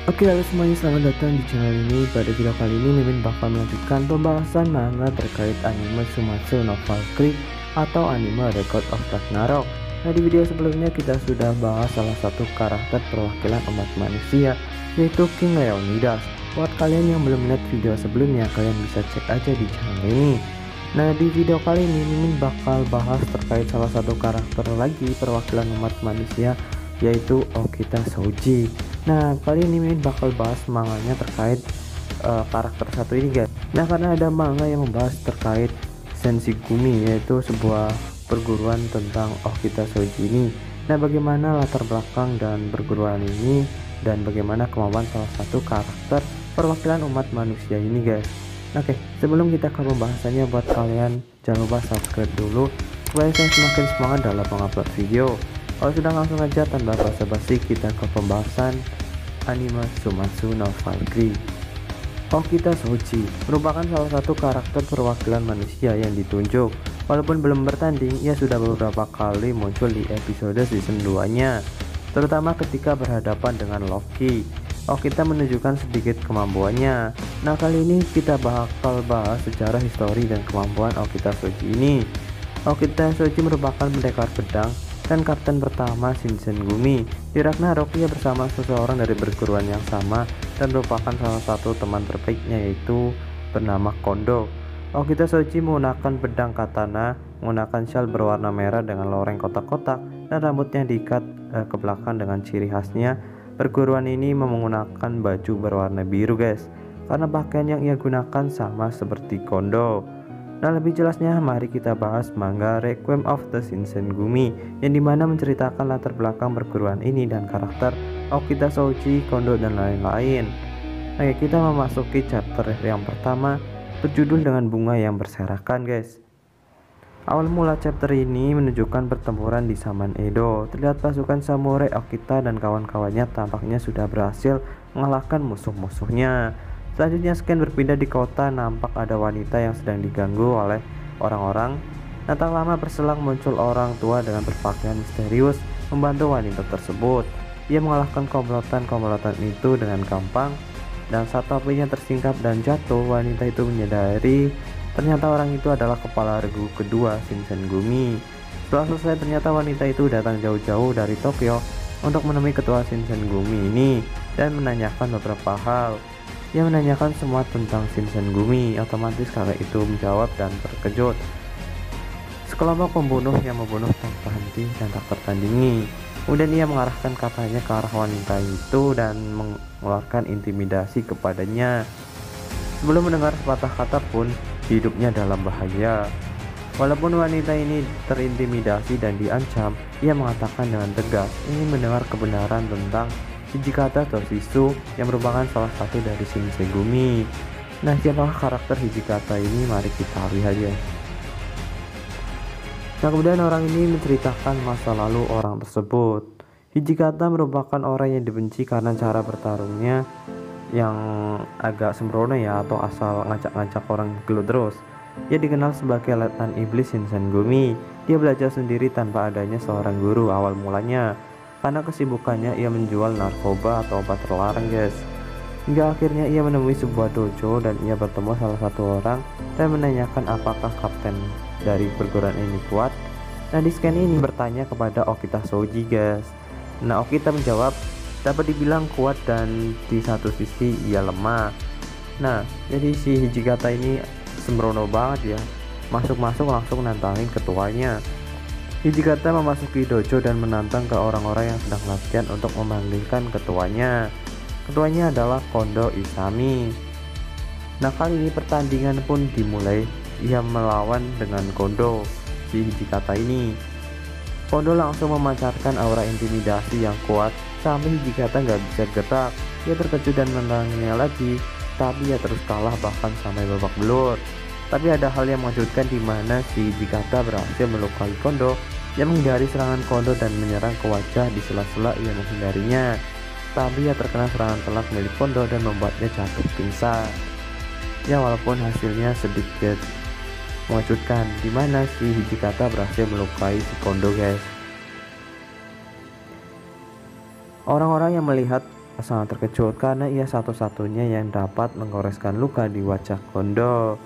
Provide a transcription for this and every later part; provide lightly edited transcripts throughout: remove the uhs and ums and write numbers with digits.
Oke, halo semuanya, selamat datang di channel ini. Pada video kali ini Mimin bakal melanjutkan pembahasan manga terkait anime Shumatsu no Valkyrie atau anime Record of Ragnarok. Nah, di video sebelumnya kita sudah bahas salah satu karakter perwakilan umat manusia, yaitu King Leonidas. Buat kalian yang belum melihat video sebelumnya, kalian bisa cek aja di channel ini. Nah, di video kali ini Mimin bakal bahas terkait salah satu karakter lagi perwakilan umat manusia, yaitu Okita Shoji. Nah, kali ini Mimin bakal bahas manganya terkait karakter satu ini, guys. Nah, karena ada manga yang membahas terkait Senshigumi, yaitu sebuah perguruan tentang Okita Shoji ini. Nah, bagaimana latar belakang dan perguruan ini, dan bagaimana kemampuan salah satu karakter perwakilan umat manusia ini, guys. Oke, sebelum kita ke pembahasannya, buat kalian jangan lupa subscribe dulu supaya saya semakin semangat dalam mengupload video. Kalau sudah, langsung aja tanpa basa-basi kita ke pembahasan anime Shumatsu no Valkyrie. Okita Shoji merupakan salah satu karakter perwakilan manusia yang ditunjuk. Walaupun belum bertanding, ia sudah beberapa kali muncul di episode season 2-nya, terutama ketika berhadapan dengan Loki. Okita menunjukkan sedikit kemampuannya. Nah, kali ini kita bakal bahas sejarah, histori, dan kemampuan Okita Shoji ini. Okita Shoji merupakan pendekar pedang dan kapten pertama Shinsengumi. Di Ragnarok, ia bersama seseorang dari perguruan yang sama dan merupakan salah satu teman terbaiknya, yaitu bernama Kondo. Okita Shoji menggunakan pedang katana, menggunakan syal berwarna merah dengan loreng kotak-kotak, dan rambutnya diikat ke belakang dengan ciri khasnya. Perguruan ini menggunakan baju berwarna biru, guys, karena pakaian yang ia gunakan sama seperti Kondo. Nah, lebih jelasnya mari kita bahas manga Requiem of the Shinsengumi, yang dimana menceritakan latar belakang perguruan ini dan karakter Okita Shoji, Kondo, dan lain-lain. Oke, kita memasuki chapter yang pertama, berjudul dengan bunga yang berserakan, guys. Awal mula chapter ini menunjukkan pertempuran di zaman Edo. Terlihat pasukan samurai Okita dan kawan-kawannya tampaknya sudah berhasil mengalahkan musuh-musuhnya. Selanjutnya scan berpindah di kota, nampak ada wanita yang sedang diganggu oleh orang-orang. Nah, tak lama berselang muncul orang tua dengan berpakaian misterius membantu wanita tersebut. Ia mengalahkan komplotan-komplotan itu dengan gampang, dan saat topinya tersingkap dan jatuh, wanita itu menyadari ternyata orang itu adalah kepala regu kedua Shinsengumi. Setelah selesai, ternyata wanita itu datang jauh-jauh dari Tokyo untuk menemui ketua Shinsengumi ini dan menanyakan beberapa hal. Ia menanyakan semua tentang Shinsengumi. Otomatis kakak itu menjawab dan terkejut. Sekelompok pembunuh yang membunuh tanpa henti dan tak tertandingi. Kemudian ia mengarahkan katanya ke arah wanita itu dan mengeluarkan intimidasi kepadanya. Sebelum mendengar sepatah kata pun, hidupnya dalam bahaya. Walaupun wanita ini terintimidasi dan diancam, ia mengatakan dengan tegas ingin mendengar kebenaran tentang Hijikata Toshizu yang merupakan salah satu dari Shinsengumi. Nah, siapakah karakter Hijikata ini? Mari kita lihat ya. Nah, kemudian orang ini menceritakan masa lalu orang tersebut. Hijikata merupakan orang yang dibenci karena cara bertarungnya yang agak sembrono ya, atau asal ngacak-ngacak orang gelut terus. Ia dikenal sebagai letnan iblis Shinsengumi. Dia belajar sendiri tanpa adanya seorang guru awal mulanya. Karena kesibukannya ia menjual narkoba atau obat terlarang, guys. Hingga akhirnya ia menemui sebuah dojo dan ia bertemu salah satu orang dan menanyakan apakah kapten dari perguruan ini kuat. Nah, di scan ini bertanya kepada Okita Shoji, guys. Nah, Okita menjawab dapat dibilang kuat dan di satu sisi ia lemah. Nah, jadi si Hijikata ini sembrono banget ya. Masuk-masuk langsung nantangin ketuanya. Hijikata memasuki dojo dan menantang ke orang-orang yang sedang latihan untuk memanggilkan ketuanya. Ketuanya adalah Kondo Isami. Nah, kali ini pertandingan pun dimulai. Ia melawan dengan Kondo, si Hijikata ini. Kondo langsung memancarkan aura intimidasi yang kuat sampai Hijikata nggak bisa gerak. Ia terkejut dan menantangnya lagi, tapi ia terus kalah bahkan sampai babak belur. Tapi ada hal yang mengejutkan di mana si Hijikata berhasil melukai Kondo. Ia menghindari serangan Kondo dan menyerang ke wajah. Di sela-sela ia menghindarinya, tapi ia terkena serangan telak milik Kondo dan membuatnya jatuh pingsan. Ya, walaupun hasilnya sedikit mengejutkan, di mana si Hijikata berhasil melukai si Kondo, guys. Orang-orang yang melihat sangat terkejut karena ia satu-satunya yang dapat menggoreskan luka di wajah Kondo.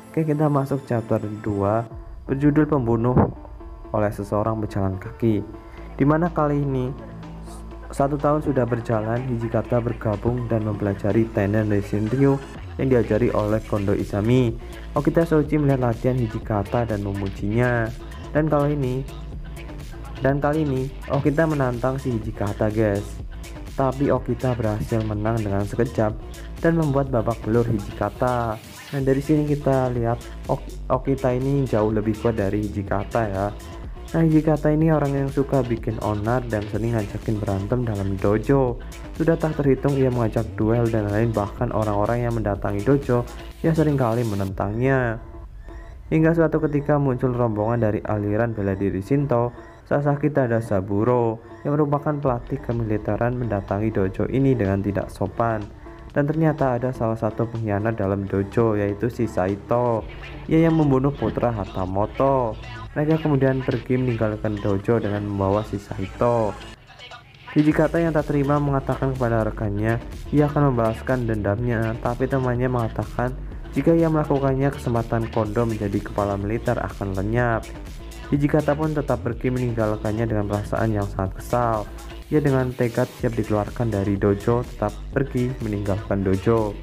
Oke, kita masuk chapter 2 berjudul Pembunuh oleh Seseorang Berjalan Kaki, dimana kali ini 1 tahun sudah berjalan, Hijikata bergabung dan mempelajari Tennen Ryu yang diajari oleh Kondo Isami. Okita Shoji melihat latihan Hijikata dan memujinya. Dan kali ini Okita menantang si Hijikata, guys. Tapi Okita berhasil menang dengan sekejap dan membuat babak belur Hijikata. Nah, dari sini kita lihat Okita ini jauh lebih kuat dari Hijikata ya. Nah, Hijikata ini orang yang suka bikin onar dan sering ngajakin berantem dalam dojo. Sudah tak terhitung ia mengajak duel dan lain, bahkan orang-orang yang mendatangi dojo yang seringkali menentangnya. Hingga suatu ketika muncul rombongan dari aliran bela diri Shinto, Sasaki Tadasaburo, yang merupakan pelatih kemiliteran mendatangi dojo ini dengan tidak sopan. Dan ternyata ada salah satu pengkhianat dalam dojo, yaitu si Saito, ia yang membunuh putra Hatamoto. Mereka kemudian pergi meninggalkan dojo dengan membawa si Saito. Hijikata yang tak terima mengatakan kepada rekannya ia akan membalaskan dendamnya, tapi temannya mengatakan jika ia melakukannya kesempatan Kondo menjadi kepala militer akan lenyap. Hijikata pun tetap pergi meninggalkannya dengan perasaan yang sangat kesal. Ia dengan tekad siap dikeluarkan dari dojo tetap pergi meninggalkan dojo.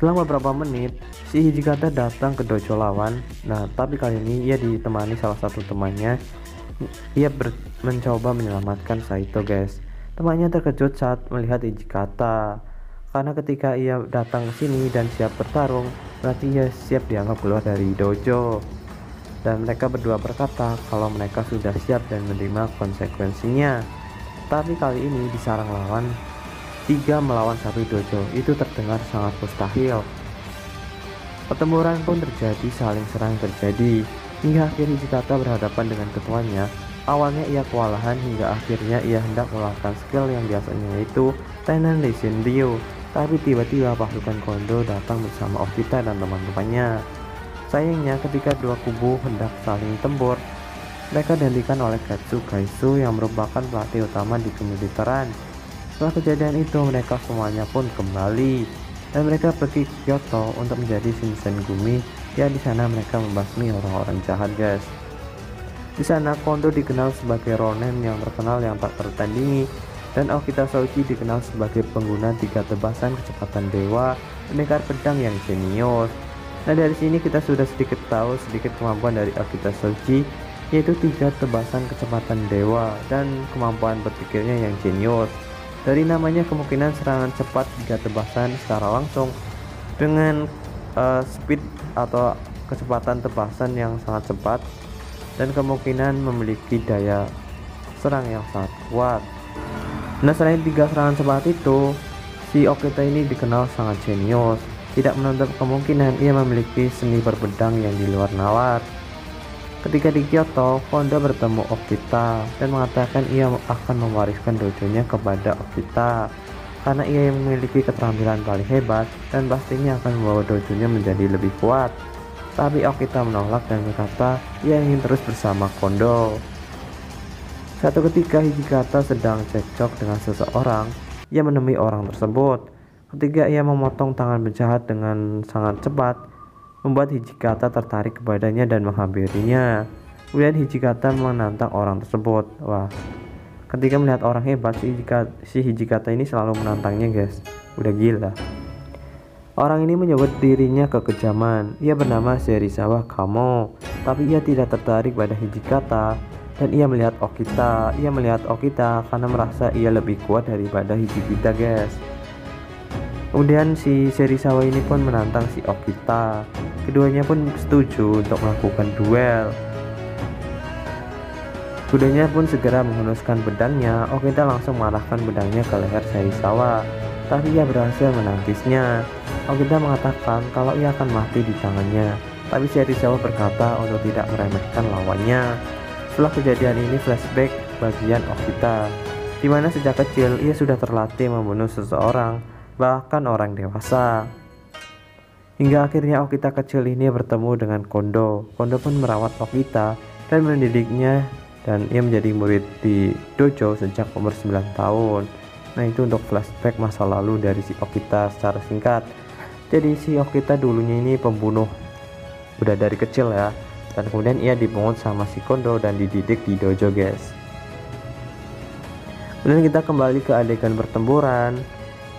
Selang beberapa menit, si Hijikata datang ke dojo lawan. Nah, tapi kali ini ia ditemani salah satu temannya. Ia mencoba menyelamatkan Saito, guys. Temannya terkejut saat melihat Hijikata, karena ketika ia datang ke sini dan siap bertarung, berarti ia siap dianggap keluar dari dojo. Dan mereka berdua berkata kalau mereka sudah siap dan menerima konsekuensinya. Tapi kali ini disarang lawan 3 melawan 1 dojo, itu terdengar sangat mustahil. Pertempuran pun terjadi, saling serang terjadi, hingga akhirnya Hijikata berhadapan dengan ketuanya. Awalnya ia kewalahan hingga akhirnya ia hendak mengeluarkan skill yang biasanya yaitu Tennen Ryu. Tapi tiba-tiba pasukan Kondo datang bersama Okita dan teman-temannya. Sayangnya ketika dua kubu hendak saling tempur, mereka dihentikan oleh Katsu Kaisu yang merupakan pelatih utama di kemiliteran. Setelah kejadian itu mereka semuanya pun kembali dan mereka pergi ke Kyoto untuk menjadi Shinsengumi. Ya, di sana mereka membasmi orang-orang jahat, guys. Di sana Kondo dikenal sebagai ronin yang terkenal yang tak tertandingi, dan Okita Shoji dikenal sebagai pengguna 3 tebasan kecepatan dewa pendekar pedang yang jenius. Nah, dari sini kita sudah sedikit tahu sedikit kemampuan dari Okita Shoji, yaitu 3 tebasan kecepatan dewa dan kemampuan berpikirnya yang jenius. Dari namanya kemungkinan serangan cepat 3 tebasan secara langsung dengan speed atau kecepatan tebasan yang sangat cepat dan kemungkinan memiliki daya serang yang sangat kuat. Nah, selain 3 serangan cepat itu, si Okita ini dikenal sangat jenius. Tidak menutup kemungkinan ia memiliki seni berpedang yang di luar nalar. Ketika di Kyoto, Kondo bertemu Okita dan mengatakan ia akan mewariskan dojonya kepada Okita karena ia yang memiliki keterampilan paling hebat dan pastinya akan membawa dojonya menjadi lebih kuat. Tapi Okita menolak dan berkata ia ingin terus bersama Kondo. Satu ketika Hijikata sedang cekcok dengan seseorang, ia menemui orang tersebut. Ketika ia memotong tangan penjahat dengan sangat cepat, membuat Hijikata tertarik kepadanya dan menghampirinya. Kemudian Hijikata menantang orang tersebut. Wah, ketika melihat orang hebat, si Hijikata ini selalu menantangnya, guys. Udah gila. Orang ini menyebut dirinya kekejaman. Ia bernama Serizawa Kamo, tapi ia tidak tertarik pada Hijikata dan ia melihat Okita. Ia melihat Okita karena merasa ia lebih kuat daripada Hijikata, guys. Kemudian si Serizawa ini pun menantang si Okita. Keduanya pun setuju untuk melakukan duel. Keduanya pun segera menghunuskan pedangnya. Okita langsung mengarahkan pedangnya ke leher Serizawa, tapi ia berhasil menangkisnya. Okita mengatakan kalau ia akan mati di tangannya, tapi Serizawa berkata untuk tidak meremehkan lawannya. Setelah kejadian ini flashback bagian Okita, di mana sejak kecil ia sudah terlatih membunuh seseorang, bahkan orang dewasa. Hingga akhirnya Okita kecil ini bertemu dengan Kondo. Kondo pun merawat Okita dan mendidiknya dan ia menjadi murid di dojo sejak umur 9 tahun. Nah, itu untuk flashback masa lalu dari si Okita secara singkat. Jadi si Okita dulunya ini pembunuh udah dari kecil ya, dan kemudian ia dipungut sama si Kondo dan dididik di dojo guys. Kemudian kita kembali ke adegan pertempuran.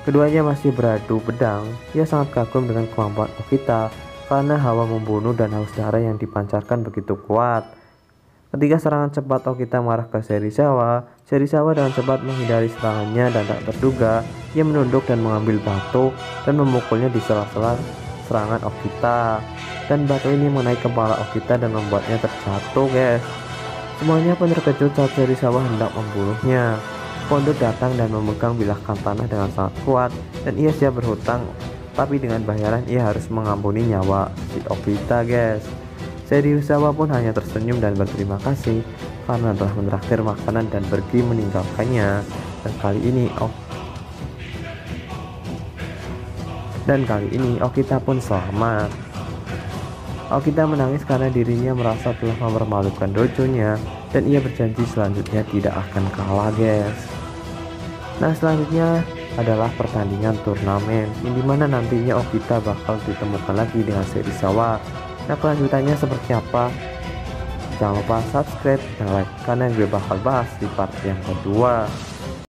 Keduanya masih beradu pedang. Ia sangat kagum dengan kemampuan Okita karena hawa membunuh dan haus darah yang dipancarkan begitu kuat. Ketika serangan cepat Okita marah ke Serizawa dengan cepat menghindari serangannya dan tak terduga ia menunduk dan mengambil batu dan memukulnya di sela-sela serangan Okita. Dan batu ini mengenai kepala Okita dan membuatnya terjatuh guys. Semuanya pun terkejut saat Serizawa hendak membunuhnya. Kondo datang dan memegang bilah katana dengan sangat kuat dan ia siap berhutang, tapi dengan bayaran ia harus mengampuni nyawa si Okita guys. Serizawa pun hanya tersenyum dan berterima kasih karena telah menraktir makanan dan pergi meninggalkannya. Dan kali ini Okita pun selamat. Okita menangis karena dirinya merasa telah mempermalukan dojonya dan ia berjanji selanjutnya tidak akan kalah guys. Nah, selanjutnya adalah pertandingan turnamen yang dimana nantinya Okita bakal ditemukan lagi dengan Serizawa. Nah, kelanjutannya seperti apa? Jangan lupa subscribe dan like karena gue bakal bahas di part yang kedua.